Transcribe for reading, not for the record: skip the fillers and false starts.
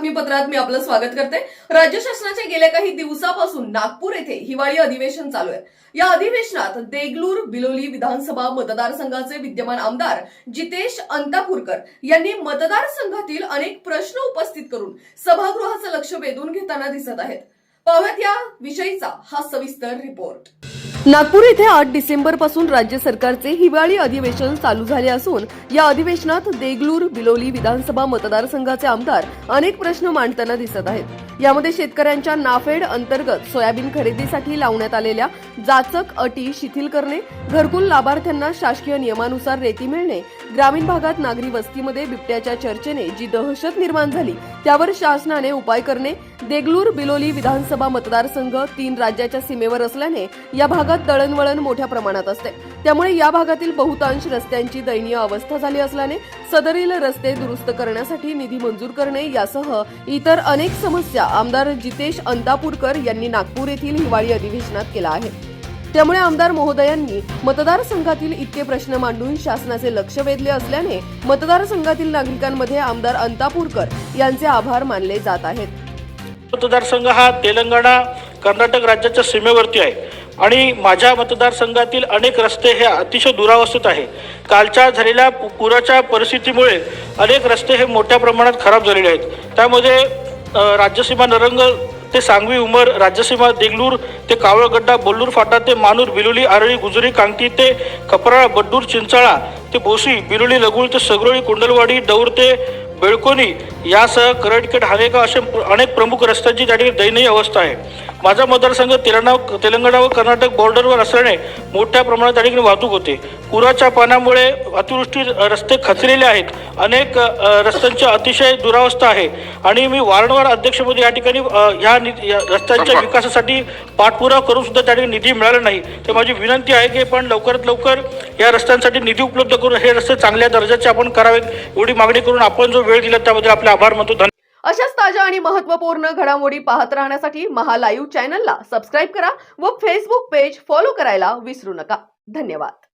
बातमीपत्रात मी आपलं स्वागत करते। राज्य शासनाच्या गेल्या काही दिवसापासून नागपूर येथे हिवाळी अधिवेशन चालू आहे। या अधिवेशनात देगलूर बिलोली विधानसभा मतदारसंघाचे विद्यमान आमदार जितेश अंतापूरकर यांनी मतदारसंघातील अनेक प्रश्न उपस्थित करून सभागृहाचं लक्ष वेधून घेताना दिसत आहेत। पाहूयात या विषयीचा हा सविस्तर रिपोर्ट। नागपूर येथे 8 डिसेंबर पासून राज्य सरकारचे हिवाळी अधिवेशन चालू झाले असून या अधिवेशनात देगलूर बिलोली विधानसभा मतदारसंघाचे आमदार अनेक प्रश्न मांडताना दिसत आहेत। यामध्ये शेतकऱ्यांच्या नाफेड अंतर्गत सोयाबीन खरेदीसाठी लावण्यात आलेल्या जाचक अटी शिथिल करणे, घरकुल लाभार्थ्यांना शासकीय नियमानुसार रेती मिळणे, ग्रामीण भागात नागरी वस्तीमध्ये बिबट्याच्या चर्चेने जी दहशत निर्माण झाली त्यावर शासनाने उपाय करणे, देगलूर बिलोली विधानसभा मतदारसंघ 3 राज्याच्या सीमेवर असल्याने या भागात दळणवळण मोठ्या प्रमाणात असते, त्यामुळे या भागातील बहुतांश रस्त्यांची दयनीय अवस्था झाली असल्याने सदरील रस्ते दुरुस्त करण्यासाठी निधी मंजूर करणे यासह इतर अनेक समस्या आमदार जितेश अंतापूरकर यांनी नागपूर येथील हिवाळी अधिवेशनात केला आहे। त्यामुळे आमदार महोदयांनी मतदारसंघातील इतके प्रश्न मांडून शासनाचे लक्ष वेधले असल्याने मतदारसंघातील नागरिकांमध्ये आमदार अंतापूरकर यांचे आभार मानले जात आहेत। मतदारसंघ हा तेलंगणा कर्नाटक राज्याच्या सीमेवरती आहे आणि माझ्या मतदारसंघातील अनेक रस्ते हे अतिशय दुरावस्थेत आहे। कालच्या झालेल्या पुराच्या परिस्थितीमुळे अनेक रस्ते हे मोठ्या प्रमाणात खराब झालेले आहेत। त्यामध्ये राज्यसीमा नरंगल ते सांगवी उमर, राज्यसीमा देगलूर ते कावळगड्डा, बोल्लूर फाटा ते मानूर, बिलोली आरळी, गुजरी, कांगटी ते खपराळा, बड्डूर, चिंचाळा ते बोशी, बिलोली, लगुळ ते सगरोळी, कुंडलवाडी, दौर ते बेळकोनी यासह करडकेट, हानेगाव असे अनेक प्रमुख रस्त्यांची त्या ठिकाणी दयनीय अवस्था आहे। माझा मतदारसंघ तेलंगणा व कर्नाटक बॉर्डरवर असल्याने मोठ्या प्रमाणात त्या ठिकाणी वाहतूक होते। पुराच्या पाण्यामुळे अतिवृष्टी रस्ते खचलेले आहेत, अनेक रस्त्यांची अतिशय दुरावस्था आहे आणि मी वारंवार अध्यक्षपदी या ठिकाणी ह्या रस्त्यांच्या विकासासाठी पाठपुरावा करून सुद्धा त्या ठिकाणी निधी मिळाला नाही। तर माझी विनंती आहे की पण लवकरात लवकर या रस्त्यांसाठी निधी उपलब्ध करून हे रस्ते चांगल्या दर्जाचे आपण करावेत, एवढी मागणी करून आपण जो वेळ दिला त्याबद्दल आपले आभार मानतो। अशाच ताज्या आणि महत्त्वपूर्ण घडामोडी पाहत राहण्यासाठी महा लाईव्ह चॅनलला सबस्क्राइब करा व फेसबुक पेज फॉलो करायला विसरू नका। धन्यवाद।